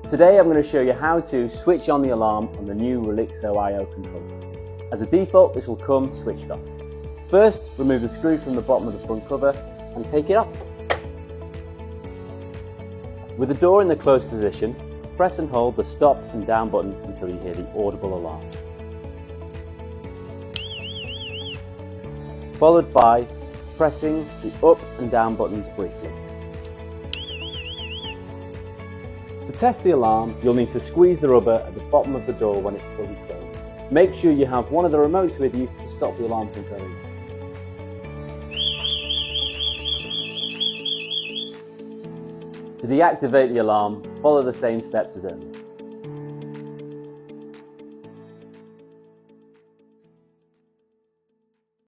Today I'm going to show you how to switch on the alarm on the new Rollixo IO controller. As a default, this will come switched off. First, remove the screw from the bottom of the front cover and take it off. With the door in the closed position, press and hold the stop and down button until you hear the audible alarm. Followed by pressing the up and down buttons briefly. To test the alarm, you'll need to squeeze the rubber at the bottom of the door when it's fully closed. Make sure you have one of the remotes with you to stop the alarm from going off. To deactivate the alarm, follow the same steps as earlier.